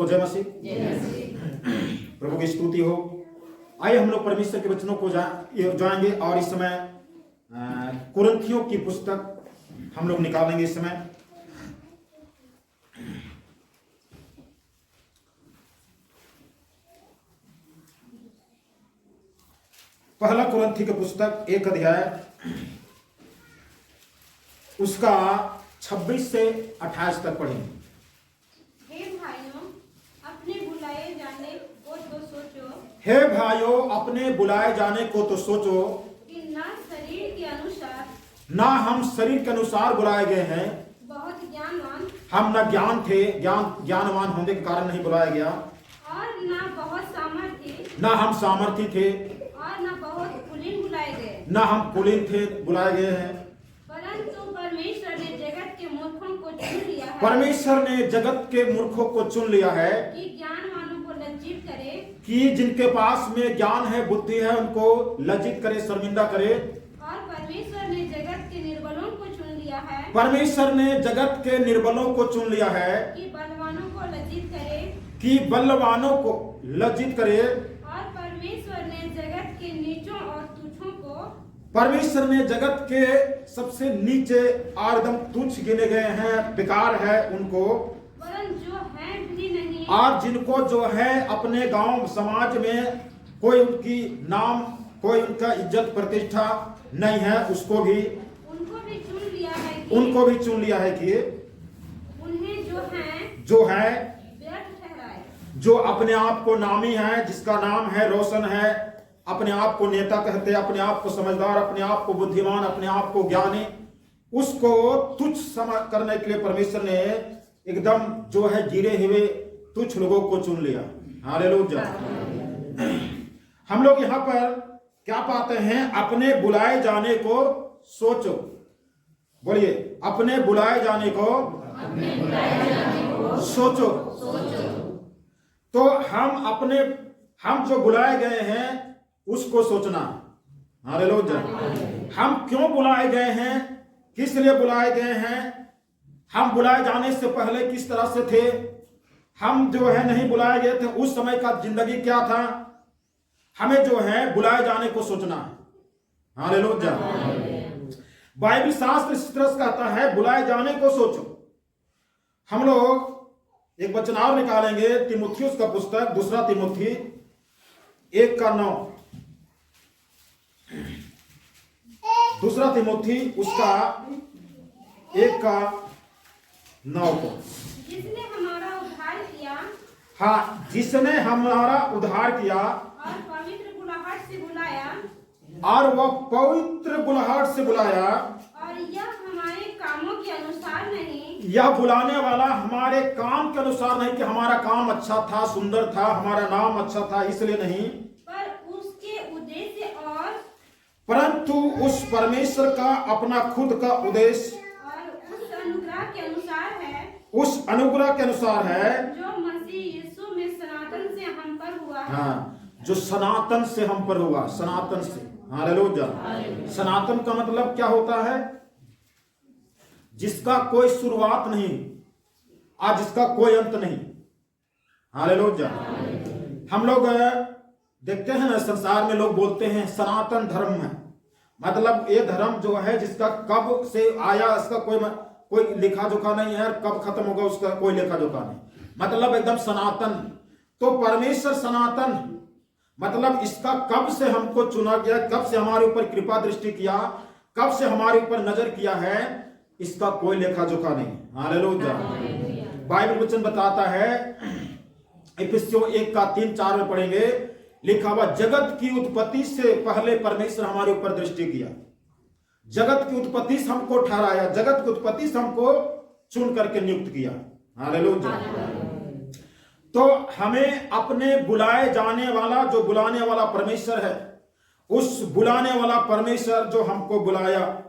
सबको जय मसीह। प्रभु की स्तुति हो। आइए हम लोग परमेश्वर के वचनों को जाएंगे और इस समय कुरिन्थियों की पुस्तक हम लोग निकालेंगे इस समय। पहला कुरिन्थी की पुस्तक 1 अध्याय उसका 26 से 28 तक पढ़ेंगे। हे भाइयों, अपने बुलाए जाने को तो सोचो। हे भाइयों, अपने बुलाए जाने को तो सोचो कि ना शरीर के अनुसार, ना हम शरीर के अनुसार बुलाए गए हैं। बहुत ज्ञानवान, हम न ज्ञानवान होने के कारण नहीं बुलाया गया, और ना बहुत सामर्थी, ना हम सामर्थी थे, और ना बहुत कुलीन बुलाए गए, ना हम कुलीन थे बुलाए गए हैं। परंतु परमेश्वर ने जगत के मूर्खों को चुन लिया है। परमेश्वर ने जगत के मूर्खों को चुन लिया है कि ज्ञानवानों को लज्जित करे, कि जिनके पास में ज्ञान है, बुद्धि है, उनको लज्जित करे, शर्मिंदा करे। और परमेश्वर ने जगत के निर्बलों को चुन लिया है। परमेश्वर ने जगत के निर्बलों को चुन लिया है कि बलवानों को लज्जित करे, कि बलवानों को लज्जित करे। और परमेश्वर ने जगत के नीचों और तुच्छों को, परमेश्वर ने जगत के सबसे नीचे और एकदम तुच्छ गिने गए हैं, बेकार है उनको, वरन जो है भी नहीं, और जिनको जो है अपने गांव समाज में कोई उनकी नाम, कोई उनका इज्जत प्रतिष्ठा नहीं है, उसको भी उनको भी चुन लिया है कि उन्हें जो है व्यर्थ ठहराए। जो अपने आप को नामी है, जिसका नाम है रोशन है, अपने आप को नेता कहते, अपने आप को समझदार, अपने आप को बुद्धिमान, अपने आप को ज्ञानी, उसको तुच्छ समझ करने के लिए परमेश्वर ने एकदम जो है गिरे हुए तुच्छ लोगों को चुन लिया। हालेलुया। हम लोग यहाँ पर क्या पाते हैं? अपने बुलाए जाने को सोचो। बोलिए, अपने बुलाए जाने को सोचो। तो हम जो बुलाए गए हैं उसको सोचना। हालेलुया। हम क्यों बुलाए गए हैं, किस लिए बुलाए गए हैं, हम बुलाए जाने से पहले किस तरह से थे, हम जो है नहीं बुलाए गए थे उस समय का जिंदगी क्या था, हमें जो है बुलाए जाने को सोचना है। हालेलुया। बाइबल शास्त्र इस तरह से कहता है, बुलाए जाने को सोचो। हम लोग एक वचन और निकालेंगे, तीमुथियुस का पुस्तक, 2 तीमुथी 1:9। 2 तीमुथी उसका 1:9 को। जिसने हमारा उद्धार किया, हाँ, जिसने हमारा उद्धार किया और पवित्र बुलाहट से बुलाया, और वह पवित्र बुलाहट से बुलाया। और यह हमारे कामों के अनुसार नहीं, यह बुलाने वाला हमारे काम के अनुसार नहीं कि हमारा काम अच्छा था, सुंदर था, हमारा नाम अच्छा था इसलिए नहीं, पर उसके उद्देश्य और परंतु उस परमेश्वर का अपना खुद का उद्देश्य उस अनुग्रह के अनुसार है, उस अनुग्रह के अनुसार है, जो मसीह यीशु में सनातन से हम पर हुआ है। हाँ, जो सनातन से हम पर हुआ, सनातन से। हालेलुया। सनातन का मतलब क्या होता है? जिसका कोई शुरुआत नहीं और जिसका कोई अंत नहीं। हालेलुया। हम लोग देखते हैं ना, संसार में लोग बोलते हैं सनातन धर्म है, मतलब ये धर्म जो है जिसका कब से आया इसका कोई लेखा जोखा नहीं है, कब खत्म होगा उसका कोई लेखा जोखा नहीं, मतलब एकदम सनातन। तो परमेश्वर सनातन, मतलब इसका कब से हमको चुना गया, कब से हमारे ऊपर कृपा दृष्टि किया, कब से हमारे ऊपर नजर किया है, इसका कोई लेखा जोखा नहीं। हालेलुया। बाइबल वचन बताता है, इफिसियों 1:3-4 में पढ़ेंगे, लिखा हुआ, जगत की उत्पत्ति से पहले परमेश्वर हमारे ऊपर दृष्टि किया, जगत की उत्पत्ति से हमको ठहराया, जगत की उत्पत्ति से हमको चुन करके नियुक्त किया। हालेलुया। तो हमें अपने बुलाए जाने वाला, जो बुलाने वाला परमेश्वर है, उस बुलाने वाला परमेश्वर जो हमको बुलाया,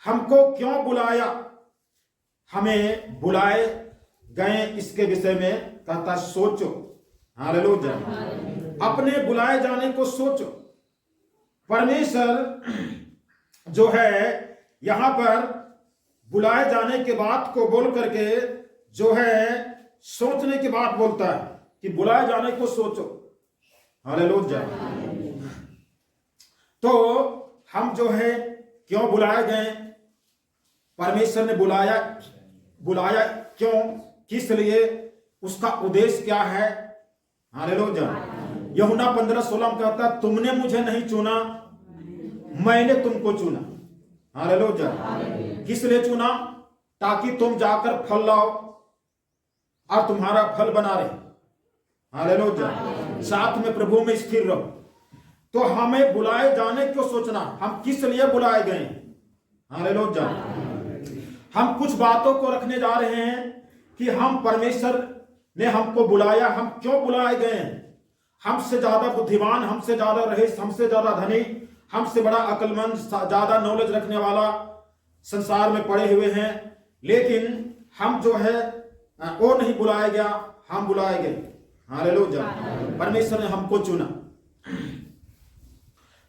हमको क्यों बुलाया, हमें बुलाए गए इसके विषय में कहता सोचो। हालेलुया। अपने बुलाए जाने को सोचो। परमेश्वर जो है यहां पर बुलाए जाने के बात को बोल करके जो है सोचने की बात बोलता है कि बुलाए जाने को सोचो। हालेलुया। तो हम जो है क्यों बुलाए गए, परमेश्वर ने बुलाया क्यों, किस लिए, उसका उद्देश्य क्या है। हालेलुया। यूहन्ना 15:16 में कहता है, तुमने मुझे नहीं चुना, मैंने तुमको चुना। हालेलुया। किस लिए चुना? ताकि तुम जाकर फल लाओ और तुम्हारा फल बना रहे। हालेलुया। साथ में प्रभु में स्थिर रहो। तो हमें बुलाए जाने क्यों सोचना, हम किस लिए बुलाए गए। हालेलुया। हम कुछ बातों को रखने जा रहे हैं कि हम परमेश्वर ने हमको बुलाया, हम क्यों बुलाए गए हैं। हमसे ज्यादा बुद्धिमान, हमसे ज्यादा रईस, हमसे ज्यादा धनी, हमसे बड़ा अक्लमंद, ज्यादा नॉलेज रखने वाला संसार में पड़े हुए हैं, लेकिन हम जो है वो नहीं बुलाया गया, हम बुलाए गए। हालेलुया। परमेश्वर ने हमको चुना।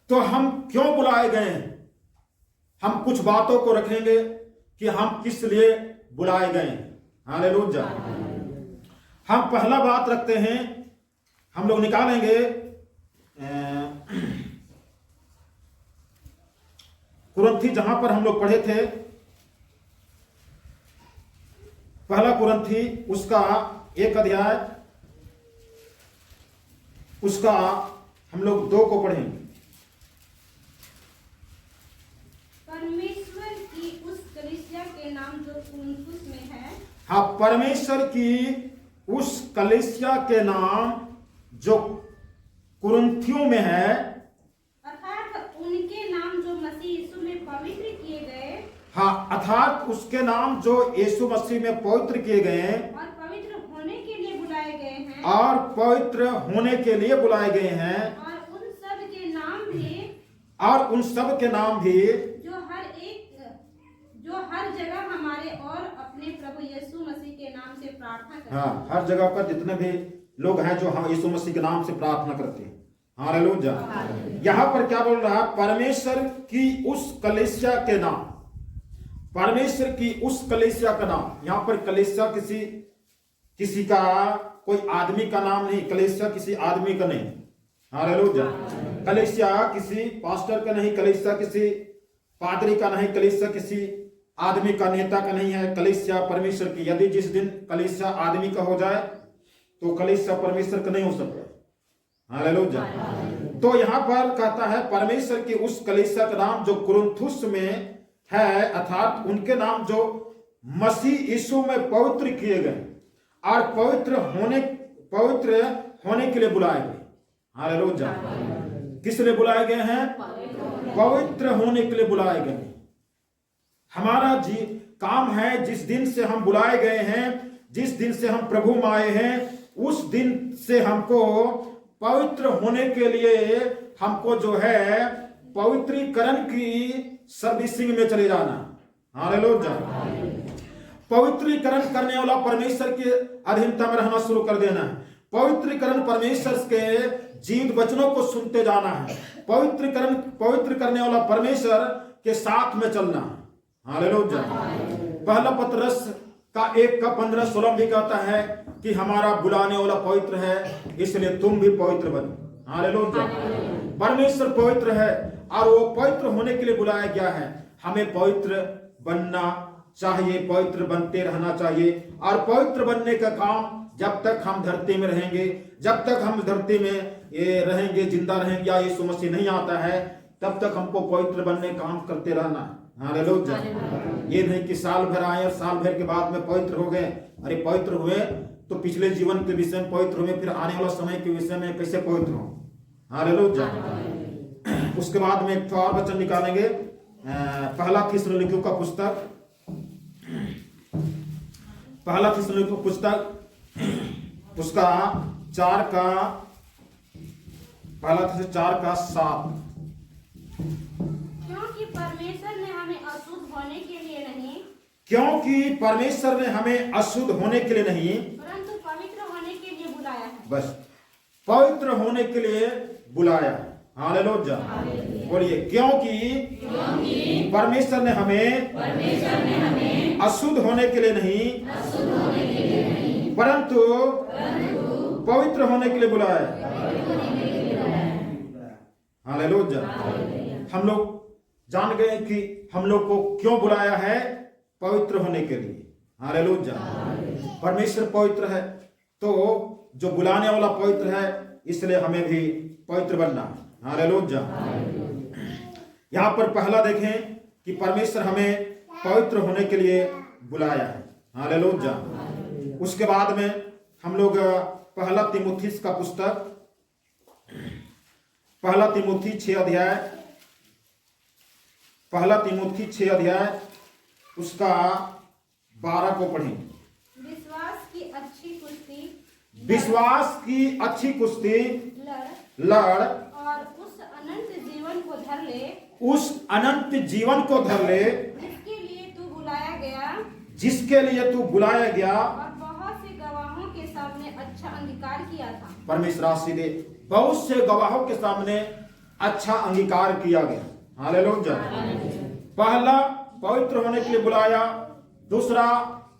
तो हम क्यों बुलाए गए हैं, हम कुछ बातों को रखेंगे कि हम किस लिए बुलाए गए। हालेलुया। हम पहला बात रखते हैं, हम लोग निकालेंगे कुरिन्थी, जहां पर हम लोग पढ़े थे, पहला कुरिन्थी उसका 1 अध्याय, उसका हम लोग 2 को पढ़ेंगे। परमेश्वर की उस कलीसिया के नाम जो कुरिन्थुस में है। हाँ, परमेश्वर की उस कलीसिया के नाम जो कुरिन्थियों में है, अर्थात उनके नाम जो मसीह यीशु में पवित्र किए गए। हाँ, अर्थात उसके नाम जो यीशु मसीह में पवित्र किए गए और पवित्र होने के लिए बुलाए गए हैं। और पवित्र होने के लिए बुलाए गए हैं। और उन सब के नाम भी, और उन सब के नाम भी जो हर जगह हमारे और अपने प्रभु यीशु मसीह के नाम से प्रार्थना करते हैं। हाँ, हर जगह पर जितने भी लोग हैं जो हाँ यीशु मसीह के नाम से प्रार्थना करते हैं। हालेलुया। यहाँ पर क्या बोल रहा है, परमेश्वर की उस कलीसिया के नाम, परमेश्वर की उस कलीसिया का नाम। यहाँ पर कलीसिया किसी का कोई आदमी का नाम नहीं, कलीसिया किसी आदमी का नहीं। हालेलुया। कलीसिया किसी पास्टर का नहीं, कलीसिया किसी पादरी का नहीं, कलीसिया किसी आदमी का, नेता का नहीं है। कलीसिया परमेश्वर की। यदि जिस दिन कलीसिया आदमी का हो जाए तो कलीसिया परमेश्वर का नहीं हो सकता। हालेलुया। तो यहाँ पर कहता है परमेश्वर की उस कलीसिया का नाम जो कुरिन्थुस में है, अर्थात उनके नाम जो मसीह यीशु में पवित्र किए गए और पवित्र होने के लिए बुलाए गए। हालेलुया। किस लिए बुलाए गए हैं? पवित्र होने के लिए बुलाए गए। हमारा काम है, जिस दिन से हम बुलाए गए हैं, जिस दिन से हम प्रभु में आए हैं, उस दिन से हमको पवित्र होने के लिए हमको जो है पवित्रीकरण की सर्विसिंग में चले जाना। हालेलुया। पवित्रीकरण करने वाला परमेश्वर के अधीनता में रहना शुरू कर देना है। पवित्रीकरण परमेश्वर के जीवित वचनों को सुनते जाना है। पवित्र करने वाला परमेश्वर के साथ में चलना है। हालेलुया। पहला पतरस का 1:15-16 भी कहता है कि हमारा बुलाने वाला पवित्र है, इसलिए तुम भी पवित्र बनो। हालेलुया। परमेश्वर पवित्र है और वो पवित्र होने के लिए बुलाया गया है। हमें पवित्र बनना चाहिए, पवित्र बनते रहना चाहिए। और पवित्र बनने का काम जब तक हम धरती में रहेंगे, जब तक हम धरती में रहेंगे, जिंदा रहेंगे, या यीशु मसीह नहीं आता है, तब तक हमको पवित्र बनने का काम करते रहना है। हालेलुया। ये नहीं कि साल भर आए और साल भर के बाद में पवित्र हो गए। अरे पवित्र हुए तो पिछले जीवन के विषय में पवित्र हुए, फिर आने वाला समय के विषय में कैसे पवित्र हो। हालेलुया। उसके बाद में एक और वचन निकालेंगे, पहला थिस्सलुनीकियों का पुस्तक, पहला थिस्सलुनीकियों पुस्तक उसका 4:7। क्योंकि परमेश्वर ने हमें अशुद्ध होने के लिए नहीं, क्योंकि परमेश्वर ने हमें अशुद्ध होने के लिए नहीं, परंतु पवित्र होने के लिए बुलाया है। बस पवित्र होने के लिए बुलाया। हालेलुया। बोलिए, क्योंकि परमेश्वर ने हमें अशुद्ध होने के लिए नहीं, परंतु पवित्र होने के लिए बुलाया है। हालेलुया। हम लोग जान गए कि हम लोग को क्यों बुलाया है, पवित्र होने के लिए। हालेलुया। परमेश्वर पवित्र है, तो जो बुलाने वाला पवित्र है, इसलिए हमें भी पवित्र बनना है। हालेलुया। यहां पर पहला देखें कि परमेश्वर हमें पवित्र होने के लिए बुलाया है। हालेलुया। उसके बाद में हम लोग पहला तीमुथियुस का पुस्तक, पहला तीमुथी 6 अध्याय, पहला तीमुथी 6 अध्याय उसका 12 को पढ़ें। विश्वास की अच्छी कुश्ती विश्वास की अच्छी कुश्ती लड़ और उस अनंत जीवन को धर ले, उस अनंत जीवन को धर ले जिसके लिए तू बुलाया गया जिसके लिए तू बुलाया गया और बहुत से गवाहों के सामने अच्छा अंगीकार किया था। परमेश्वर आशीष दे। बहुत से गवाहों के सामने अच्छा अंगीकार किया गया। हालेलुया। पहला पवित्र होने के लिए बुलाया, दूसरा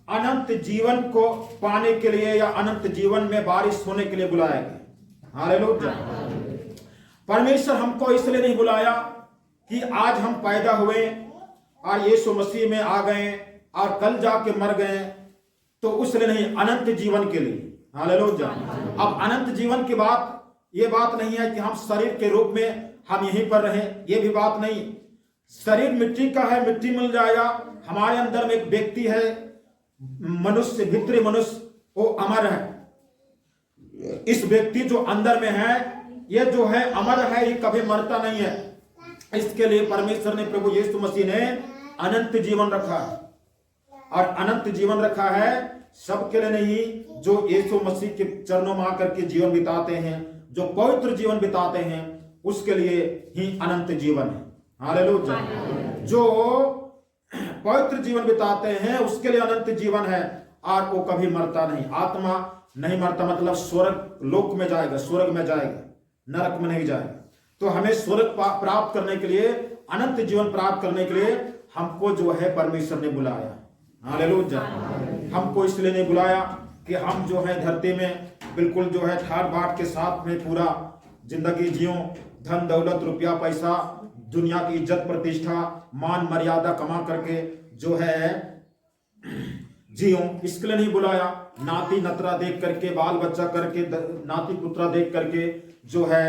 अनंत जीवन को पाने के लिए या अनंत जीवन में बारिश होने के लिए बुलाया गया। हालेलुया। परमेश्वर हमको इसलिए नहीं बुलाया कि आज हम पैदा हुए और यीशु मसीह में आ गए और कल जाके मर गए, तो उसलिए नहीं, अनंत जीवन के लिए। हालेलुया। अब अनंत जीवन की बात, ये बात नहीं है कि हम शरीर के रूप में हम यहीं पर रहें, ये भी बात नहीं। शरीर मिट्टी का है, मिट्टी मिल जाएगा। हमारे अंदर में एक व्यक्ति है, मनुष्य, भीतरी मनुष्य, वो अमर है। इस व्यक्ति जो अंदर में है, ये जो है अमर है, ये कभी मरता नहीं है। इसके लिए परमेश्वर ने, प्रभु यीशु मसीह ने अनंत जीवन रखा है। और अनंत जीवन रखा है सबके लिए नहीं, जो यीशु मसीह के चरणों में आकर के जीवन बिताते हैं, जो पवित्र जीवन बिताते हैं, उसके लिए ही अनंत जीवन है। हालेलुया। जो पवित्र जीवन बिताते हैं उसके लिए अनंत जीवन है, और वो कभी मरता नहीं। आत्मा नहीं मरता, मतलब स्वर्ग लोक में जाएगा, स्वर्ग में जाएगा, नरक में नहीं जाएगा। तो हमें स्वर्ग प्राप्त करने के लिए, अनंत जीवन प्राप्त करने के लिए हमको जो है परमेश्वर ने बुलाया। हालेलुया। हमको इसलिए नहीं बुलाया कि हम जो है धरती में बिल्कुल जो है ठाट बाट के साथ में पूरा जिंदगी जियो, धन दौलत रुपया पैसा, दुनिया की इज्जत प्रतिष्ठा मान मर्यादा कमा करके जो है जियो, इसके लिए नहीं बुलाया। नाती नतरा देख करके, बाल बच्चा करके, नाती पुत्रा देख करके जो है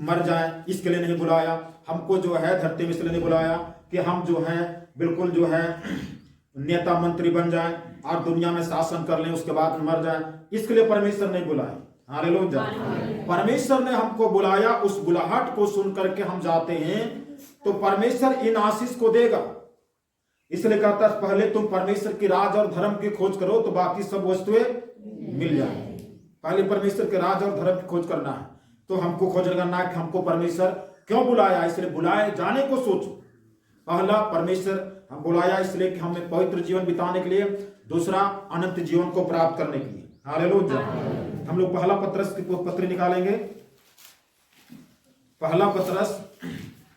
मर जाए, इसके लिए नहीं बुलाया। हमको जो है धरती में इसलिए नहीं बुलाया कि हम जो है बिल्कुल जो है नेता मंत्री बन जाएं और दुनिया में शासन कर लें, उसके बाद मर जाएं, इसके लिए परमेश्वर नहीं बुलाया। हालेलुया। परमेश्वर ने हमको बुलाया, उस बुलाहट को सुन करके हम जाते हैं, तो परमेश्वर इन आशीष को देगा। इसलिए कहता है, पहले तुम परमेश्वर की राज और धर्म की खोज करो तो बाकी सब वस्तुएं मिल जाएंगी। पहले परमेश्वर के राज और धर्म की खोज करना है, तो हमको खोज करना है कि हमको परमेश्वर क्यों बुलाया। इसलिए बुलाए जाने को सोचो। पहला, परमेश्वर हम बुलाया इसलिए कि हमें पवित्र जीवन बिताने के लिए, दूसरा अनंत जीवन को प्राप्त करने के लिए। हालेलुया। हम लोग पहला पत्रस की पत्री निकालेंगे, पहला पत्रस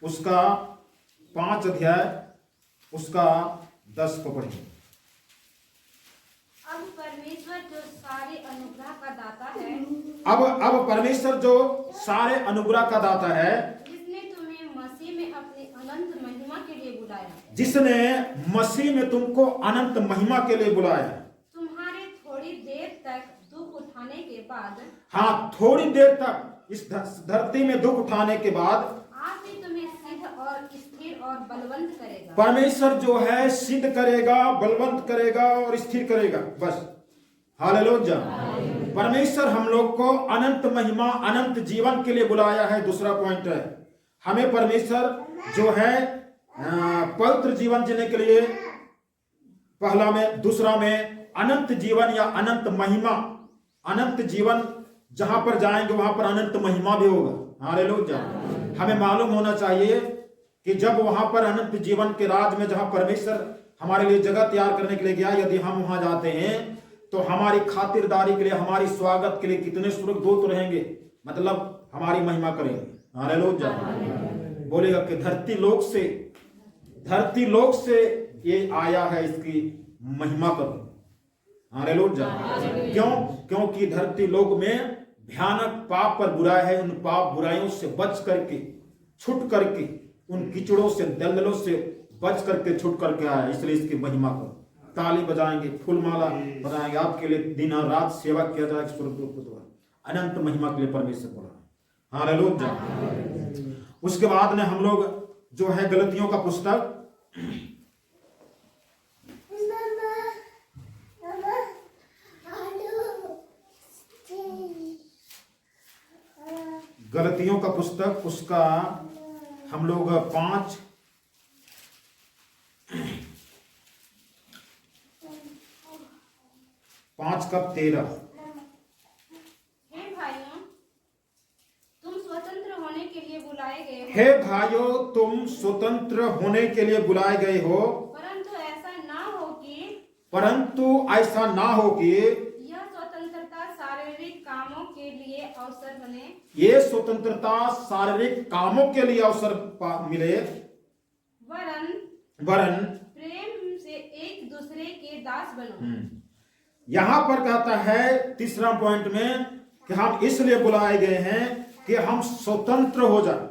उसका 5 अध्याय उसका 10 को पढ़ेंगे। अब परमेश्वर जो सारे अनुग्रह का दाता है, अब परमेश्वर जो सारे अनुग्रह का दाता है, जिसने तुम्हें मसीह में अपनी अनंत महिमा के लिए बुलाया, जिसने मसीह में तुमको अनंत महिमा के लिए बुलाया, तुम्हारे थोड़ी देर तक दुख उठाने के बाद, हाँ, थोड़ी देर तक इस धरती में दुख उठाने के बाद आप ही तुम्हें सिद्ध और स्थिर और बलवंत करेगा। परमेश्वर जो है सिद्ध करेगा, बलवंत करेगा और स्थिर करेगा। बस। हालेलुया। परमेश्वर हम लोग को अनंत महिमा, अनंत जीवन के लिए बुलाया है। दूसरा पॉइंट है, हमें परमेश्वर जो है पवित्र जीवन जीने के लिए, पहला में, दूसरा में अनंत जीवन या अनंत महिमा, अनंत जीवन जहां पर जाएंगे वहां पर अनंत महिमा भी होगा। हालेलुया। हमें मालूम होना चाहिए कि जब वहां पर अनंत जीवन के राज में, जहां परमेश्वर हमारे लिए जगह तैयार करने के लिए गया, यदि हम वहां जाते हैं तो हमारी खातिरदारी के लिए, हमारी स्वागत के लिए कितने स्वर्गदूत रहेंगे, मतलब हमारी महिमा करेंगे। हालेलुया। बोलेगा कि धरती लोक से ये आया है, इसकी महिमा करो। हालेलुया। क्यों? क्योंकि धरती लोक में भयानक पाप पर बुराई है। उन पाप बुराइयों से बच करके, छूट करके, उन कीचड़ों से, दलदलों से बच करके, छूट करके आया। इसलिए इसकी महिमा करो, ताली बजाएंगे, फूलमाला बनाएंगे, आपके लिए दिन और रात सेवा किया जाएगा स्वर्गदूत द्वारा। अनंत महिमा के लिए परमेश्वर बोला। हालेलुया। उसके बाद ने हम लोग जो है गलतियों का पुस्तक गलतियों का पुस्तक उसका हम लोग 5 का 13। हे भाइयों, तुम स्वतंत्र होने के लिए बुलाए गए हो। हे भाइयों, तुम स्वतंत्र होने के लिए बुलाए गए हो, परंतु ऐसा ना हो कि यह स्वतंत्रता शारीरिक कामों के लिए अवसर बने। ये स्वतंत्रता शारीरिक कामों के लिए अवसर मिले, वरन प्रेम से एक दूसरे के दास बनो। यहां पर कहता है तीसरा पॉइंट में कि हम इसलिए बुलाए गए हैं कि हम स्वतंत्र हो जाए,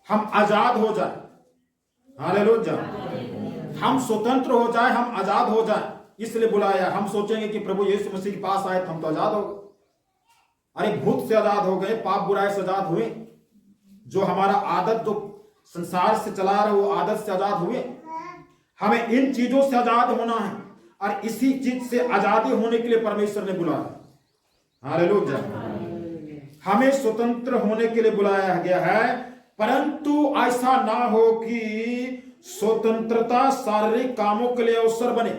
हम आजाद हो जाए। हालेलुया। हम स्वतंत्र हो जाए, हम आजाद हो जाए, इसलिए बुलाया। हम सोचेंगे कि प्रभु यीशु मसीह के पास आए तो हम तो आजाद हो गए। अरे भूत से आजाद हो गए, पाप बुराई से आजाद हुए, जो हमारा आदत जो संसार से चला रहे वो आदत से आजाद हुए। हमें इन चीजों से आजाद होना है और इसी चीज से आजादी होने के लिए परमेश्वर ने बुलाया। हालेलुया। हमें स्वतंत्र होने के लिए बुलाया गया है, परंतु ऐसा ना हो कि स्वतंत्रता शारीरिक कामों के लिए अवसर बने।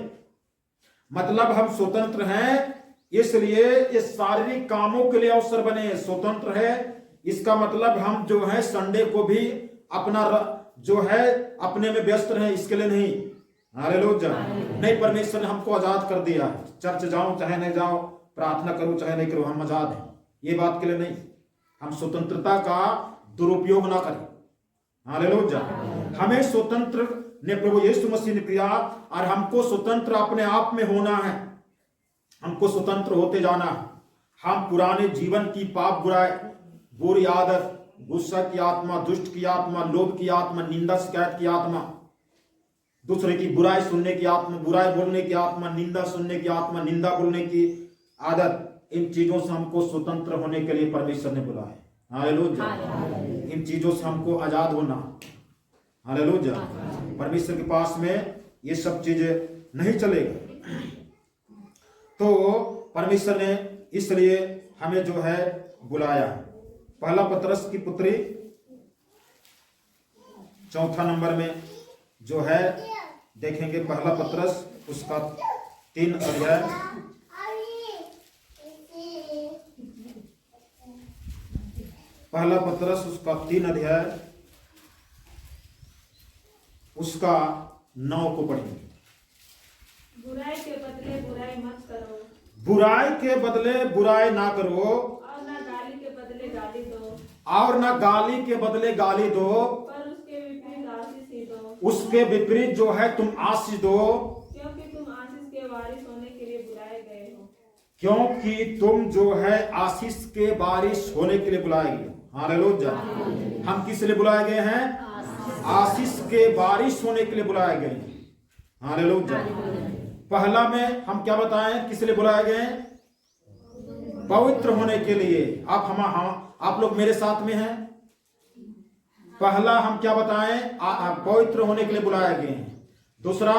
मतलब हम स्वतंत्र हैं इसलिए ये शारीरिक कामों के लिए अवसर बने। स्वतंत्र है इसका मतलब हम जो है संडे को भी अपना जो है अपने में व्यस्त रहे, इसके लिए नहीं। हालेलुया। नहीं, परमेश्वर ने हमको आजाद कर दिया है। चर्च जाओ चाहे नहीं जाओ, प्रार्थना करो चाहे नहीं करो, हम आजाद हैं, ये बात के लिए नहीं। हम स्वतंत्रता का दुरुपयोग ना करें। हालेलुया। हमें स्वतंत्र ने प्रभु यीशु मसीह ने किया और हमको स्वतंत्र अपने आप में होना है। हमको स्वतंत्र होते जाना है। हम पुराने जीवन की पाप बुराई, बुरी आदत, गुस्सा की आत्मा, दुष्ट की आत्मा, लोभ की आत्मा, निंदा शिकायत की आत्मा, दूसरे की बुराई सुनने की आत्मा, बुराई बोलने की आत्मा, निंदा सुनने की आत्मा, निंदा बोलने की आदत, इन चीजों से हमको स्वतंत्र होने के लिए परमेश्वर ने बुलाया। हालेलुया। इन चीजों से हमको आजाद होना। हालेलुया। परमेश्वर के पास में ये सब चीजें नहीं चलेगा। तो परमेश्वर ने इसलिए हमें जो है बुलाया। पहला पतरस की पुत्री 4 नंबर में जो है देखेंगे, पहला पतरस उसका 3 अध्याय, पहला पतरस उसका 3 अध्याय उसका 9 को पढ़ेंगे। बुराई के बदले बुराई मत करो, बुराई के बदले बुराई ना करो, और ना गाली के बदले गाली दो, और ना गाली के बदले गाली दो, पर उसके विपरीत आशीष ही दो। उसके विपरीत जो है तुम आशीष दो, क्योंकि तुम आशीष के वारिस होने के लिए बुलाए गए हो। क्योंकि तुम जो है आशीष के बारिश होने के लिए बुलाए गए। हालेलुया। हम किस लिए बुलाए गए हैं? आशीष के बारिश होने के लिए बुलाए गए हैं। हालेलुया। पहला में हम क्या बताएं, किस लिए बुलाए गए? पवित्र होने के लिए। आप लोग मेरे साथ में हैं। पहला हम क्या बताएं, पवित्र होने के लिए बुलाए गए हैं। दूसरा,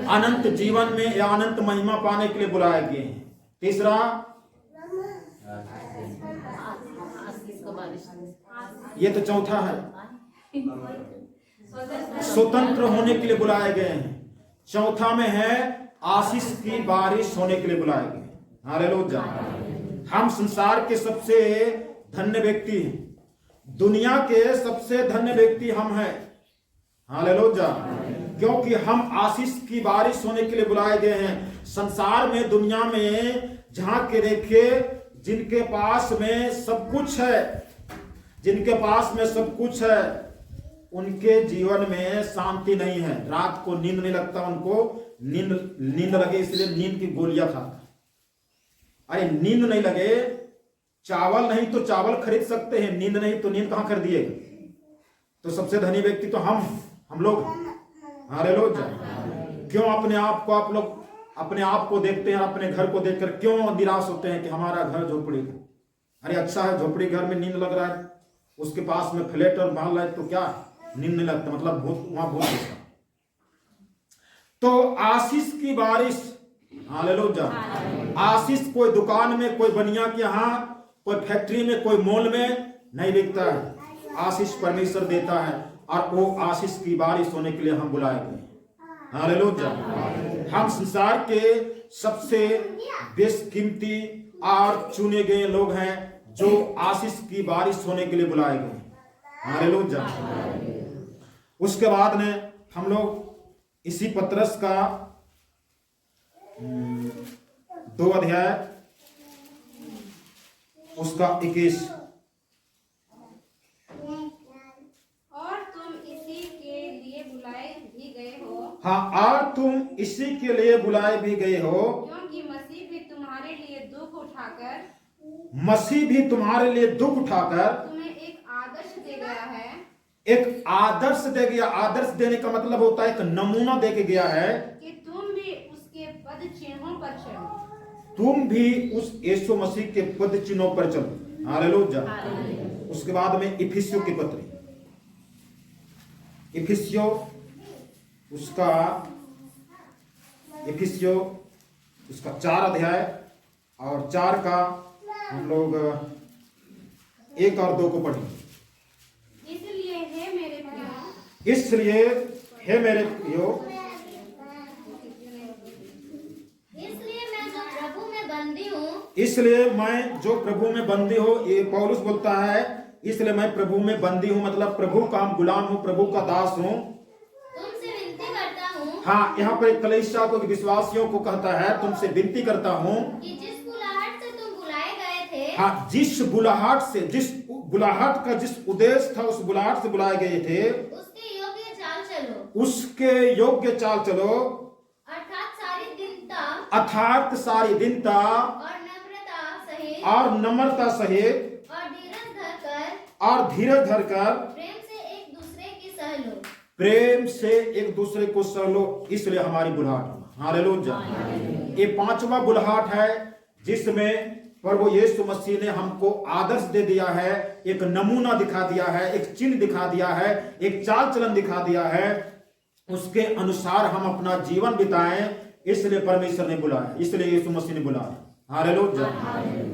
अनंत जीवन में या अनंत महिमा पाने के लिए बुलाए गए हैं। तीसरा, ये तो चौथा है, स्वतंत्र होने के लिए बुलाए गए हैं। चौथा में है आशीष की बारिश होने के लिए बुलाए गए। हालेलुया। हम संसार के सबसे धन्य व्यक्ति हैं, दुनिया के सबसे धन्य व्यक्ति हम हैं। हालेलुया। क्योंकि हम आशीष की बारिश होने के लिए बुलाए गए हैं। संसार में, दुनिया में जहां के देखे, जिनके पास में सब कुछ है, जिनके पास में सब कुछ है, उनके जीवन में शांति नहीं है, रात को नींद नहीं लगता उनको, नींद लगे इसलिए नींद की गोलियां खाता है। अरे नींद नहीं लगे, चावल नहीं तो चावल खरीद सकते हैं, नींद नहीं तो नींद कहां खरीदिएगा? तो सबसे धनी व्यक्ति तो हम लोग। हालेलुया। क्यों अपने आप को आप लोग अपने आप को देखते हैं, अपने घर को देखकर क्यों निराश होते हैं कि हमारा घर झोपड़ी है? अरे अच्छा है, झोपड़ी घर में नींद लग रहा है, उसके पास में फ्लैट और महल है तो क्या नींद नहीं लगता, मतलब भूत वहां भूत है। तो आशीष की बारिश, हालेलुया, आशीष कोई दुकान में, कोई बनिया के यहाँ, कोई फैक्ट्री में, कोई मॉल में नहीं बिकता है। आशीष परमेश्वर देता है और वो आशीष की बारिश होने के लिए हम बुलाए गए। हालेलुया। हम संसार के सबसे बेशकीमती और चुने गए लोग हैं जो आशीष की बारिश होने के लिए बुलाए गए। हालेलुया। उसके बाद में हम लोग इसी पत्रस का 2 अध्याय उसका 21, और तुम इसी के लिए बुलाए भी गए हो। हाँ, और तुम इसी के लिए बुलाए भी गए हो, क्योंकि मसीह भी तुम्हारे लिए दुख उठाकर तुम्हें एक आदर्श दे गया है। एक आदर्श दे गया। आदर्श देने का मतलब होता है एक नमूना दे के गया है कि तुम भी उसके पद चिन्हों पर चलो। तुम भी उस यीशु मसीह के पद चिन्हों पर चलो। हालेलुया। उसके बाद में इफिसियों की पत्री, इफिसियों उसका 4 अध्याय और 4 का हम लोग 1 और 2 को पढ़ेंगे। इसलिए हे मेरे प्रियो, इसलिए मैं जो प्रभु में बंदी हूँ, ये पौलुस बोलता है, इसलिए मैं प्रभु में बंदी हूँ, मतलब प्रभु का हम गुलाम हूँ, प्रभु का दास हूँ। तुमसे विनती करता हूँ, हाँ, यहाँ पर कलीसिया को, विश्वासियों को कहता है, तुमसे विनती करता हूँ कि जिस बुलाहट से तुम बुलाए गए थे, हाँ, जिस बुलाहट का जिस उद्देश्य था, उस बुलाहट से बुलाए गए थे, उसके योग्य चाल चलो, अर्थात सारी दीनता और नम्रता सहित और धीरज धरकर प्रेम से एक दूसरे को सह लो। इसलिए हमारी बुलाहट, हालेलुया, ये 5वां बुलाहट है जिसमें प्रभु यीशु मसीह ने हमको आदर्श दे दिया है, एक नमूना दिखा दिया है, एक चिन्ह दिखा दिया है, एक चाल चलन दिखा दिया है, उसके अनुसार हम अपना जीवन बिताएं। इसलिए परमेश्वर ने बुलाया, इसलिए यीशु मसीह ने बुलाया। हालेलुया।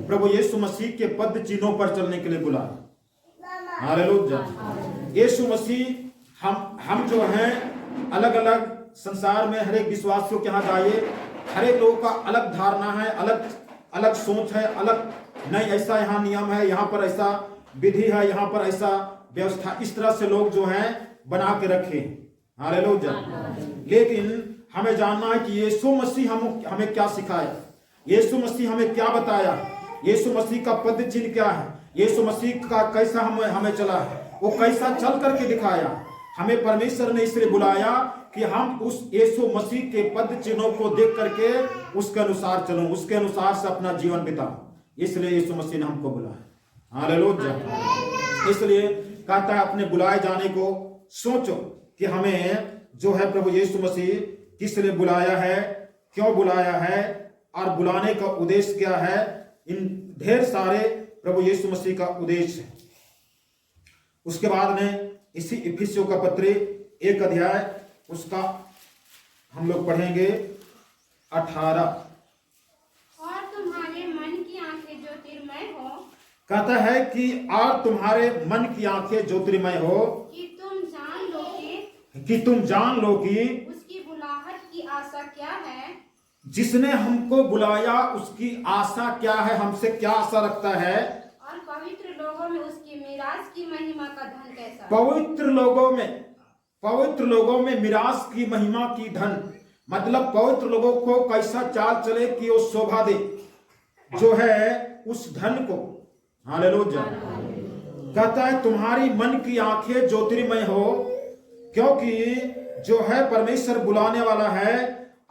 प्रभु यीशु मसीह के पद चिन्हों पर चलने के लिए बुलाया। हालेलुया। यीशु मसीह हम जो हैं अलग अलग संसार में हर एक विश्वासियों के यहाँ जाइए, हर एक लोगों का अलग धारणा है, अलग सोच है, अलग नहीं, ऐसा यहाँ नियम है, यहाँ पर ऐसा विधि है, यहाँ पर ऐसा व्यवस्था, इस तरह से लोग जो हैं बना के रखे। हालेलुया। लेकिन हमें जानना है कि यीशु मसीह हमें क्या सिखाया, यीशु मसीह हमें क्या बताया, यीशु मसीह का पद चिन्ह क्या है, यीशु मसीह का कैसा हमें चला है, वो कैसा चल करके दिखाया। हमें परमेश्वर ने इसलिए बुलाया कि हम उस यीशु मसीह के पद चिन्हों को देख करके उसके अनुसार चलो, उसके अनुसार से अपना जीवन बिताओ। इसलिए यीशु मसीह ने हमको बुलाया। हालेलुया। इसलिए कहता है अपने बुलाए जाने को सोचो कि हमें जो है प्रभु यीशु मसीह किस लिए बुलाया है, क्यों बुलाया है और बुलाने का उद्देश्य क्या है। इन ढेर सारे प्रभु यीशु मसीह का उद्देश्य है। उसके बाद में इसी इफिसियों का पत्री 1 अध्याय उसका हम लोग पढ़ेंगे 18। और तुम्हारे मन की आंखें ज्योतिर्मय हो, कहता है कि और तुम्हारे मन की आंखें ज्योतिर्मय हो, कि तुम जान लो कि उसकी बुलाहट की आशा क्या है, जिसने हमको बुलाया उसकी आशा क्या है, हमसे क्या आशा रखता है, और पवित्र लोगों में उसकी मीरास की महिमा का धन कैसा। पवित्र लोगों में मीरास की महिमा की धन, मतलब पवित्र लोगों को कैसा चाल चले कि वो शोभा दे जो है उस धन को। हालेलुया। कहता है तुम्हारी मन की आंखें ज्योतिर्मय हो, क्योंकि जो है परमेश्वर बुलाने वाला है,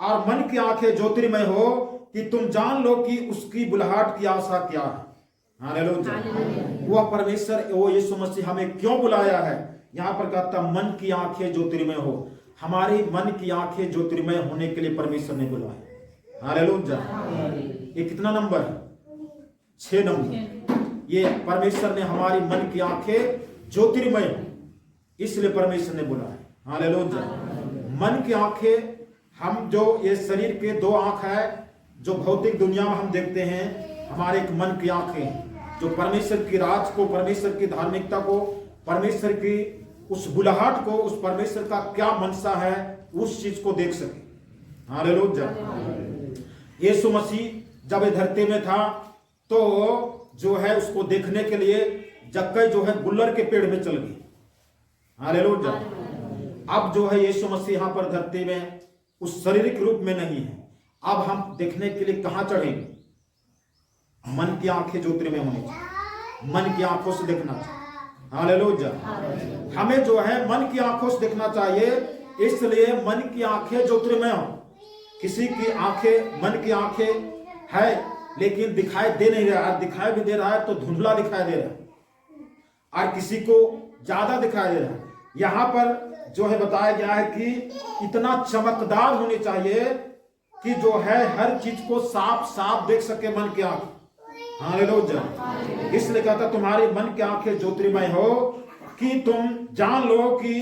और मन की आंखें ज्योतिर्मय हो कि तुम जान लो कि उसकी बुलाहट की आशा क्या है। हालेलुया। वह परमेश्वर, वो यीशु मसीह हमें क्यों बुलाया है? यहां पर कहता मन की आंखें ज्योतिर्मय हो। हमारी मन की आंखें ज्योतिर्मय होने के लिए परमेश्वर ने बुलाया। हालेलुया। ये कितना नंबर है? 6 नंबर। ये परमेश्वर ने हमारी मन की आंखें ज्योतिर्मय हो, इसलिए परमेश्वर ने बुलाया। हालेलुया। मन की आंखें, हम जो ये शरीर के 2 आंख है, जो भौतिक दुनिया में हम देखते हैं, हमारे एक मन की आंखें हैं जो परमेश्वर की राज को, परमेश्वर की धार्मिकता को, परमेश्वर की उस बुलाहट को, उस परमेश्वर का क्या मनसा है, उस चीज को देख सके। हालेलुया। यीशु मसीह जब धरती में था तो जो है उसको देखने के लिए जक्कई जो है गुल्लर के पेड़ में चल गई। हालेलुया। अब जो है यीशु मसीह यहां पर धरती में उस शारीरिक रूप में नहीं है। अब हम देखने के लिए कहां चढ़ेंगे? मन की आंखें ज्योतिर्मय होनी चाहिए, मन की आंखों से देखना चाहिए। हालेलुया। हमें जो है मन की आंखों से देखना चाहिए, इसलिए मन की आंखें ज्योतिर्मय हो। किसी की आंखें, मन की आंखें है लेकिन दिखाई दे नहीं रहा है, दिखाई भी दे रहा है तो धुंधला दिखाई दे रहा है, और किसी को ज्यादा दिखाई दे रहा है। यहां पर जो है बताया गया है कि इतना चमकदार होनी चाहिए कि जो है हर चीज को साफ साफ देख सके मन की आंख। हालेलुया। इसलिए कहता तुम्हारी मन की आंखें ज्योतिर्मय हो कि तुम जान लो कि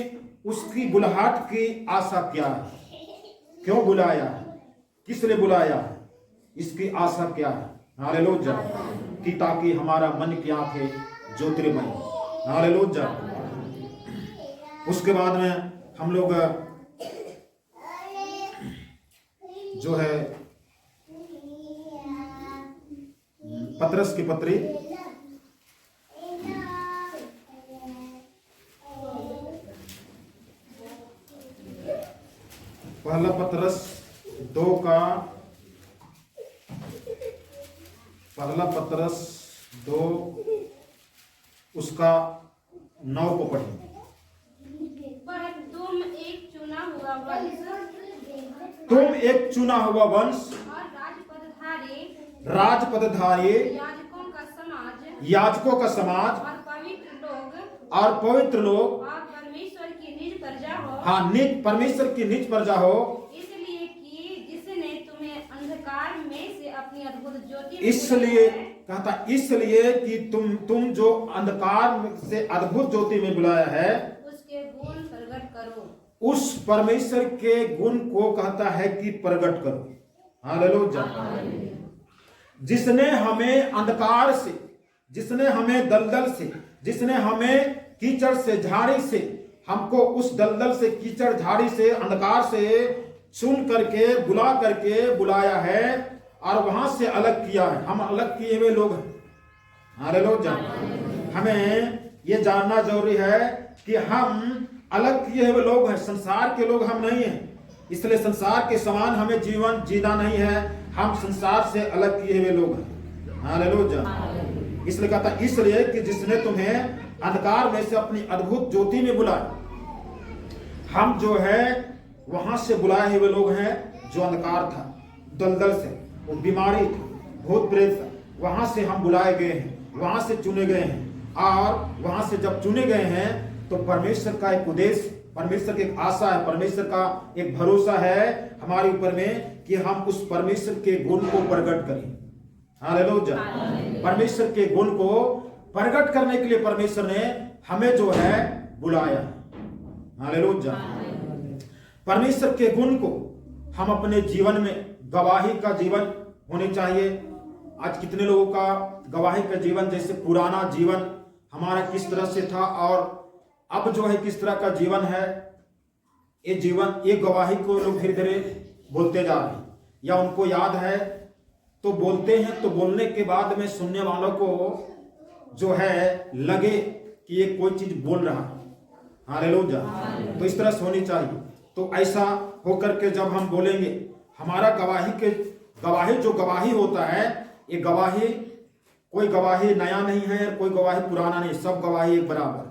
उसकी बुलाहट की आशा क्या है, क्यों बुलाया है, किस लिए बुलाया है, इसकी आशा क्या है। हालेलुया। कि ताकि हमारा मन की आंखें ज्योतिर्मय हो। हालेलुया। उसके बाद में हम लोग जो है पतरस की पत्री, पहला पतरस 2 का, पहला पतरस 2 उसका 9 को पढ़ेंगे। पर तुम एक चुना हुआ वंश, तुम एक चुना हुआ वंश और राजपदधारी, याजकों का समाज, याजकों का समाज, और पवित्र लोग, और पवित्र लोग, और परमेश्वर की निज प्रजा हो। हाँ, निज परमेश्वर की निज प्रजा हो। इसलिए कि जिसने तुम्हें अंधकार में से अपनी अद्भुत ज्योति में इसलिए बुलाया है, कहता, इसलिए कि तुम जो अंधकार से अद्भुत ज्योति में बुलाया है, उसके गुण प्रकट करो। उस परमेश्वर के गुण को कहता है कि प्रकट करो। हालेलुया। जिसने हमें अंधकार से, जिसने हमें दलदल से, जिसने हमें कीचड़ से, झाड़ी से, हमको उस दलदल से, कीचड़, झाड़ी से, अंधकार से चुन करके, बुला करके बुलाया है और वहां से अलग किया है। हम अलग किए हुए लोग हैं। हालेलुया। हमें ये जानना जरूरी है कि हम अलग किए हुए लोग हैं, संसार के लोग हम नहीं हैं। इसलिए संसार के समान हमें जीवन जीना नहीं है, हम संसार से अलग किए हुए लोग हैं। हालेलुया। इसलिए कहता, इसलिए कि जिसने तुम्हें अंधकार में से अपनी अद्भुत ज्योति में बुलाया। हम जो है वहां से बुलाए हुए लोग हैं, जो अंधकार था, दलदल से, वो बीमारी थी, भूत प्रेत था, वहां से हम बुलाए गए हैं, वहां से चुने गए हैं। और वहां से जब चुने गए हैं तो परमेश्वर का एक उद्देश्य, परमेश्वर की एक आशा है, परमेश्वर का एक भरोसा है हमारे ऊपर में कि हम उस परमेश्वर के गुण को प्रकट करें। हालेलुया। परमेश्वर के गुण को प्रकट करने के लिए परमेश्वर ने हमें जो है बुलाया। हालेलुया। परमेश्वर के गुण को हम अपने जीवन में, गवाही का जीवन होनी चाहिए। आज कितने लोगों का गवाही का जीवन, जैसे पुराना जीवन हमारा किस तरह से था और अब जो है किस तरह का जीवन है, ये जीवन, ये गवाही को लोग धीरे धीरे बोलते जा रहे हैं, या उनको याद है तो बोलते हैं, तो बोलने के बाद में सुनने वालों को जो है लगे कि ये कोई चीज बोल रहा है। हालेलुया। तो इस तरह से होनी चाहिए। तो ऐसा होकर के जब हम बोलेंगे, हमारा गवाही जो गवाही होता है, ये गवाही, कोई गवाही नया नहीं है, कोई गवाही पुराना नहीं, सब गवाही एक बराबर।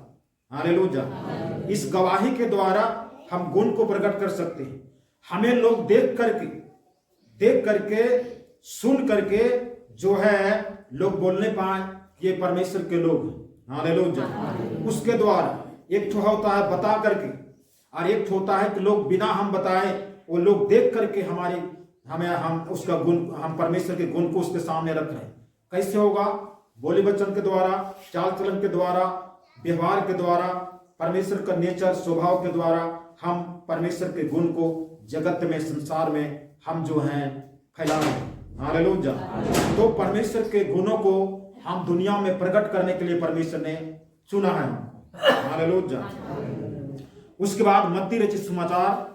हालेलुया। इस गवाही के द्वारा हम गुण को प्रकट कर सकते हैं। हमें लोग देख करके सुन करके जो है लोग बोलने पाए ये परमेश्वर के लोग हैं। हालेलुया। उसके द्वारा एक तो होता है बता करके, और एक होता है कि लोग बिना हम बताए वो लोग देख करके हम उसका गुण, हम परमेश्वर के गुण को उसके सामने रख रहे हैं। कैसे होगा? बोली वचन के द्वारा, चाल चलन के द्वारा, व्यवहार के द्वारा, परमेश्वर का नेचर स्वभाव के द्वारा हम परमेश्वर के गुण को जगत में, संसार में हम जो हैं फैला रहे हैं। हालेलुया। तो परमेश्वर के गुणों को हम दुनिया में प्रकट करने के लिए परमेश्वर ने चुना है। हालेलुया। उसके बाद मत्ती रचित समाचार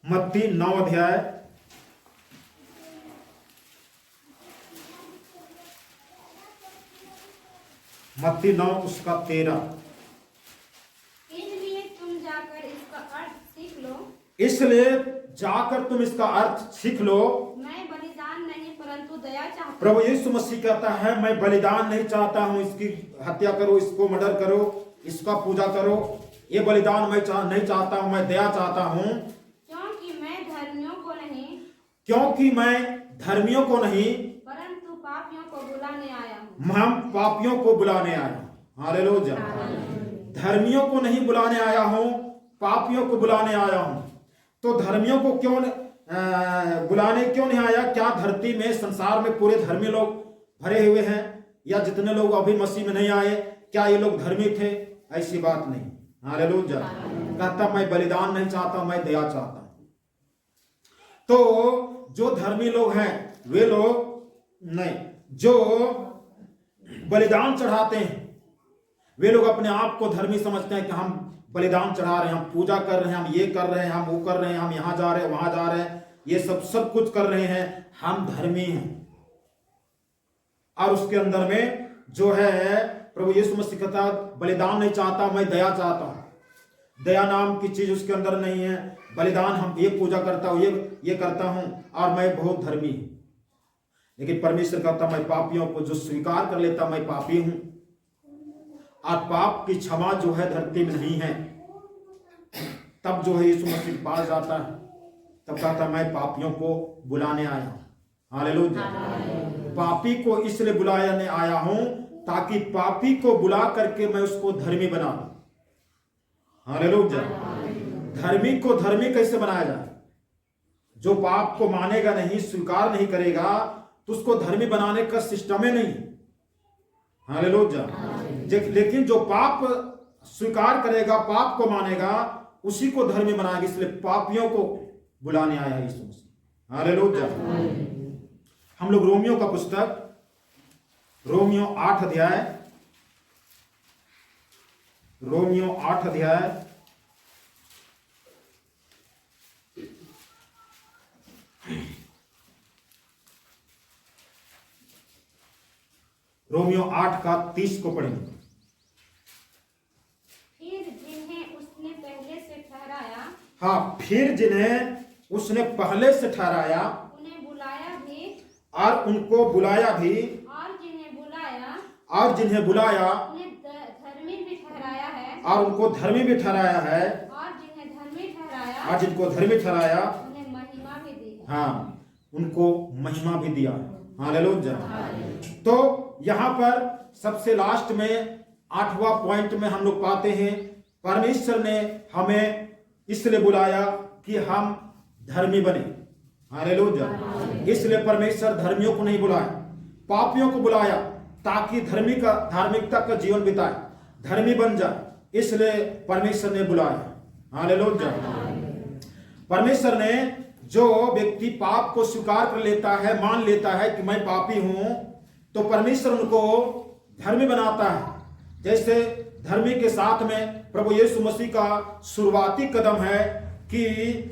मत्ती 9 अध्याय मत्ती 9 उसका 13। इसलिए तुम जाकर इसका अर्थ सीख लो। इसलिए जाकर तुम इसका अर्थ सीख लो। मैं बलिदान नहीं परंतु दया चाहता हूँ। प्रभु यीशु मसीह कहता है मैं बलिदान नहीं चाहता हूं, इसकी हत्या करो, इसको मर्डर करो, इसका पूजा करो, ये बलिदान मैं नहीं चाहता हूं, मैं दया चाहता हूं। क्योंकि मैं धर्मियों को नहीं परंतु पापियों को बुलाने आया हूँ। हम पापियों को बुलाने आया हूं। हालेलुया। धर्मियों को नहीं बुलाने आया हूं, पापियों को बुलाने आया हूं। तो धर्मियों को क्यों बुलाने क्यों नहीं आया? क्या धरती में, संसार में पूरे धर्मी लोग भरे हुए हैं? या जितने लोग अभी मसीह में नहीं आए क्या ये लोग धर्मी थे? ऐसी बात नहीं। हालेलुया। कहता मैं बलिदान नहीं चाहता, मैं दया चाहता हूं। तो जो धर्मी लोग हैं वे लोग नहीं, जो बलिदान चढ़ाते हैं वे लोग अपने आप को धर्मी समझते हैं कि हम बलिदान चढ़ा रहे हैं, हम पूजा कर रहे हैं, हम ये कर रहे हैं, हम वो कर रहे हैं, हम यहां जा रहे हैं, वहां जा रहे हैं, ये सब कुछ कर रहे हैं, हम धर्मी हैं। और उसके अंदर में जो है प्रभु यीशु मसीह कहता बलिदान नहीं चाहता, मैं दया चाहता हूं। दया नाम की चीज उसके अंदर नहीं है। बलिदान हम ये पूजा करता हूं, ये करता हूं और मैं बहुत धर्मी हूं। लेकिन परमेश्वर कहता मैं पापियों को जो स्वीकार कर लेता मैं पापी हूं, और पाप की क्षमा जो है धरती में नहीं है, तब जो है यीशु मसीह पास जाता है, तब कहता मैं पापियों को बुलाने आया हूं। हालेलुया। पापी को इसलिए बुलाने आया हूं ताकि पापी को बुला करके मैं उसको धर्मी बना दूं। हालेलुया। धर्मी को धर्मी कैसे बनाया जाए? जो पाप को मानेगा नहीं, स्वीकार नहीं करेगा, तो उसको धर्मी बनाने का सिस्टम ही नहीं। हालेलुया। लेकिन जो पाप स्वीकार करेगा, पाप को मानेगा, उसी को धर्मी बनाएगा। इसलिए पापियों को बुलाने आया यीशु मसीह। हालेलुया। हम लोग रोमियो का पुस्तक, रोमियो 8 अध्याय, रोमियो 8 अध्याय रोमियो 8 का 30 को पढ़ेंगे। फिर जिन्हें उसने पहले से ठहराया, हाँ, फिर जिन्हें उसने पहले से ठहराया, उन्हें बुलाया भी, और उनको बुलाया भी, और जिन्हें बुलाया उन्हें धर्मी भी ठहराया है, और उनको धर्मी भी ठहराया है, और जिन्हें धर्मी ठहराया, और जिनको धर्मी ठहराया, उन्हें महिमा भी दी। हाँ, उनको महिमा भी दिया। हालेलुया। तो यहां पर सबसे लास्ट में 8वां पॉइंट में हम लोग पाते हैं परमेश्वर ने हमें इसलिए बुलाया कि हम धर्मी बने। हालेलुया। इसलिए परमेश्वर धर्मियों को नहीं बुलाया, पापियों को बुलाया, ताकि धार्मिकता का जीवन बिताए, धर्मी बन जाए। इसलिए परमेश्वर ने बुलाया। हालेलुया। परमेश्वर ने जो व्यक्ति पाप को स्वीकार कर लेता है, मान लेता है कि मैं पापी हूं, तो परमेश्वर उनको धर्मी बनाता है। जैसे धर्मी के साथ में प्रभु यीशु मसीह का शुरुआती कदम है कि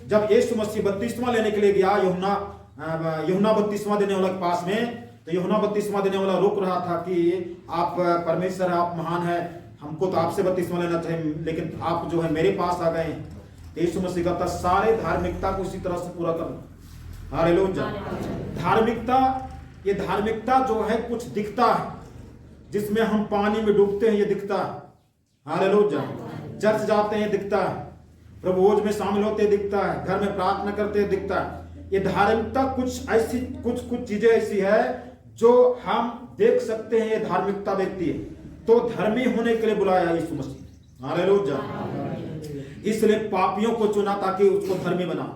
जब यीशु मसीह बपतिस्मा लेने के लिए गया यूहन्ना बपतिस्मा देने वाला के पास में, तो यूहन्ना बपतिस्मा देने वाला रोक रहा था कि आप परमेश्वर है, आप महान है, हमको तो आपसे बपतिस्मा लेना चाहिए, लेकिन आप जो है मेरे पास आ गए। तो यीशु मसीह कहता सारे धार्मिकता को उसी तरह से पूरा करना। हालेलुया। धार्मिकता, ये धार्मिकता जो है कुछ दिखता है, जिसमें हम पानी में डूबते हैं, ये दिखता है। हालेलुया। चर्च जाते हैं, दिखता है। प्रभुभोज में शामिल होते दिखता है, घर में प्रार्थना करते दिखता है। ये धार्मिकता कुछ ऐसी कुछ चीजें ऐसी है जो हम देख सकते हैं, ये धार्मिकता व्यक्ति है। तो धर्मी होने के लिए बुलाया यीशु मसीह। हालेलुया। इसलिए पापियों को चुना ताकि उसको धर्मी बना।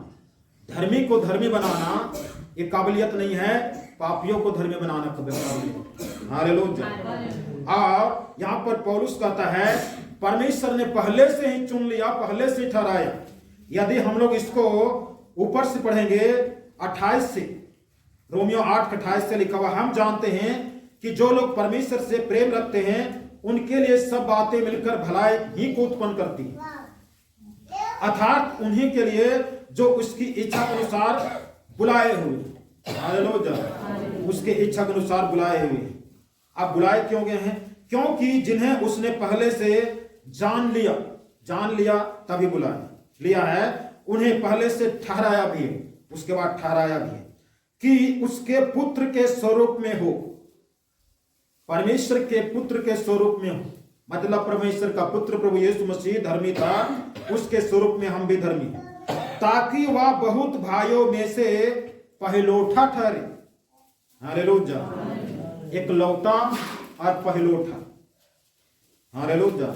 धर्मी को धर्मी बनाना ये काबिलियत नहीं है, पापियों को धर्मी बनाना काबिलियत। हालेलुया। और यहां पर पौलुस कहता है परमेश्वर ने पहले से ही चुन लिया, पहले से ही ठहराया। यदि हम लोग इसको ऊपर से पढ़ेंगे 28 से, रोमियो 8:28 से लिखा हुआ, हम जानते हैं कि जो लोग परमेश्वर से प्रेम रखते हैं उनके लिए सब बातें मिलकर भलाई ही को उत्पन्न करती है, अर्थात उन्हीं के लिए जो उसकी इच्छा के अनुसार बुलाए हुए। हालेलुया। उसके इच्छा के अनुसार बुलाए हुए। अब बुलाए क्यों गए हैं? क्योंकि जिन्हें उसने पहले से जान लिया तभी बुलाया लिया है, उन्हें पहले से ठहराया भी है, उसके बाद ठहराया भी है कि उसके पुत्र के स्वरूप में हो। परमेश्वर के पुत्र के स्वरूप में हो, मतलब परमेश्वर का पुत्र प्रभु यीशु मसीह धर्मी था, उसके स्वरूप में हम भी धर्मी हैं, ताकि वह बहुत भाइयों में से पहलौठा ठहरे। हालेलुया। एकलौता और पहलौठा। हालेलुया।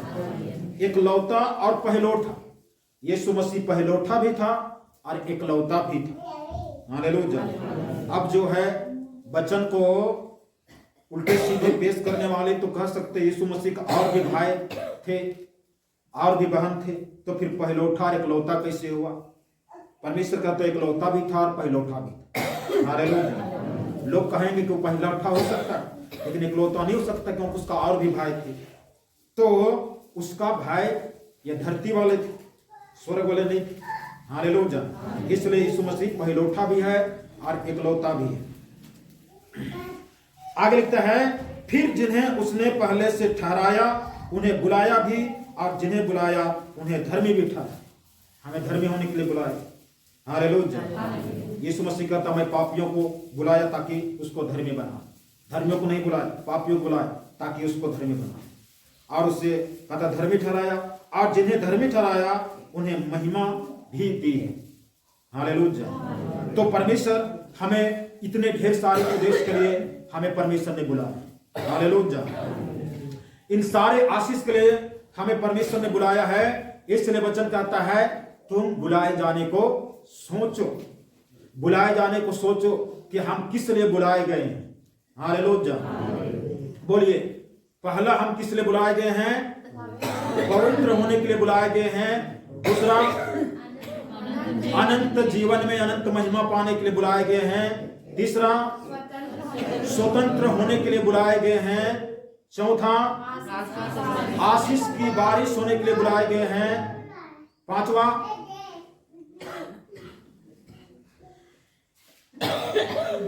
एकलौता और पहलौठा। यीशु मसीह पहलौठा भी था और एकलौता भी था। हालेलुया। अब जो है वचन को उल्टे सीधे पेश करने वाले तो कह सकते यीशु मसीह का और भी भाई थे, और भी बहन थे, तो फिर पहलौठा और एकलौता कैसे हुआ? परमेश्वर का तो एकलौता भी था और पहलौठा भी था। हालेलुया। लोग कहेंगे कि वो पहलौठा हो सकता है लेकिन एकलौता नहीं हो सकता, क्योंकि उसका और भी भाई थे। तो उसका भाई ये धरती वाले थे, स्वर्ग वाले नहीं थे। हालेलुया। इसलिए यीशु मसीह पहलौठा भी है और एकलौता भी है। आगे लिखता है फिर जिन्हें उसने पहले से ठहराया उन्हें बुलाया भी, और जिन्हें बुलाया उन्हें धर्मी भी ठहराया। हमें धर्मी होने के लिए बुलाया। हालेलुया। यीशु मसीह कहता मैं पापियों को बुलाया ताकि उसको धर्मी बना। धर्मियों को नहीं बुलाया, पापियों को बुलाया ताकि उसको धर्मी बना। और उससे कहता धर्मी ठहराया, और जिन्हें धर्मी ठहराया उन्हें महिमा भी दी है। हालेलुया। तो परमेश्वर हमें इतने ढेर सारे उद्देश्य के लिए हमें परमेश्वर ने बुलाया। हालेलुया। इन सारे आशीष के लिए हमें परमेश्वर ने बुलाया है। इसलिए वचन कहता है तुम बुलाए जाने को सोचो। बुलाए जाने को सोचो कि हम किस लिए बुलाए गए हैं। हालेलुया। बोलिए, पहला हम किस लिए बुलाए गए हैं? पवित्र होने के लिए बुलाए गए हैं। दूसरा, अनंत जीवन में अनंत महिमा पाने के लिए बुलाए गए हैं। तीसरा, स्वतंत्र होने के लिए बुलाए गए हैं। चौथा, आशीष की बारिश होने के लिए बुलाए गए हैं।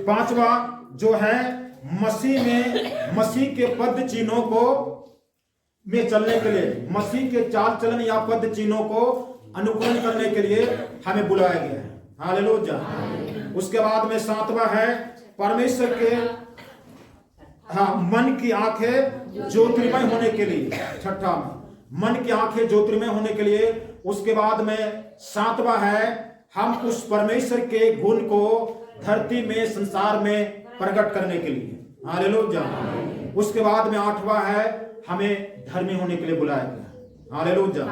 पांचवा जो है मसीह के पद चिन्हों को में चलने के लिए, मसीह के चाल चलन या पद चिन्हों को अनुकरण करने के लिए हमें बुलाया गया है। हालेलुया। उसके बाद में सातवां है परमेश्वर के मन की आंखें ज्योतिर्मय होने के लिए। छठा में मन की आंखें ज्योतिर्मय होने के लिए। उसके बाद में सातवां है हम उस परमेश्वर के गुण को धरती में संसार में प्रकट करने के लिए। हालेलुया। उसके बाद में आठवां है हमें धर्मी होने के लिए बुलाया गया। हालेलुया।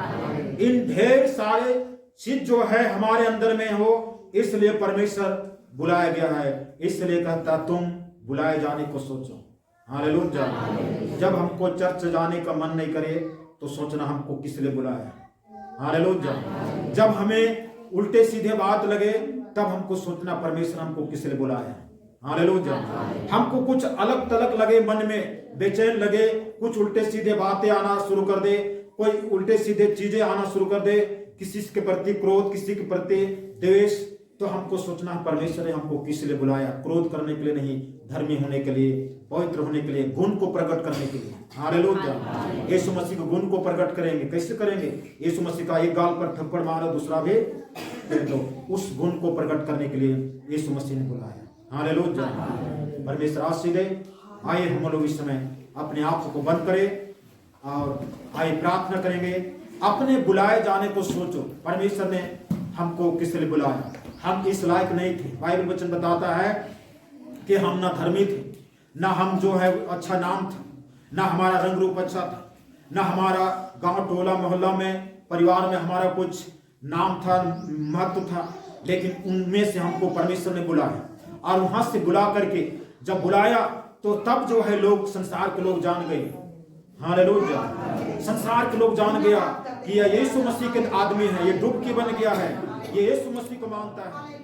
इन ढेर सारे चीज जो है हमारे अंदर में हो, इसलिए परमेश्वर बुलाया गया है। इसलिए कहता तुम बुलाए जाने को सोचो। हालेलुया। जब हमको चर्च जाने का मन नहीं करे तो सोचना हमको किस लिए बुलाया। हालेलुया। जब हमें उल्टे सीधे बात लगे तब हमको सोचना परमेश्वर हमको किस लिए बुलाया। हालेलुया। हमको कुछ अलग तलग लगे, मन में बेचैन लगे, कुछ उल्टे सीधे बातें आना शुरू कर दे, कोई उल्टे सीधे चीजें आना शुरू कर दे, किसी के प्रति क्रोध, किसी के प्रति द्वेष, तो हमको सोचना परमेश्वर ने हमको किस लिए बुलाया। क्रोध करने के लिए नहीं, धर्मी होने के लिए, पवित्र होने के लिए, गुण को प्रकट करने के लिए। हालेलुया। यीशु मसीह के गुण को प्रकट करेंगे। कैसे करेंगे? यीशु मसीह का एक गाल पर थप्पड़ मारो, दूसरा भी फेंक दो। उस गुण को प्रकट करने के लिए यीशु मसीह ने बुलाया। हालेलुया। परमेश्वर आशीष दे। आइए हम लोग इस समय अपने आंखों को बंद करें और आइए प्रार्थना करेंगे। अपने बुलाए जाने को सोचो। परमेश्वर ने हमको किस लिए बुलाया? हम इस लायक नहीं थे। बाइबल वचन बताता है कि हम ना धर्मी थे, ना हम जो है अच्छा नाम था, ना हमारा रंग रूप अच्छा था, ना हमारा गांव टोला मोहल्ला में परिवार में हमारा कुछ नाम था, महत्व था, लेकिन उनमें से हमको परमेश्वर ने बुलाया। और वहां से बुला करके जब बुलाया तो तब जो है लोग, संसार के लोग जान गए। हालेलुया। संसार के लोग जान गया कि यह यीशु मसीह के आदमी है, ये डुबकी बन गया है, ये यीशु मसीह को मानता है।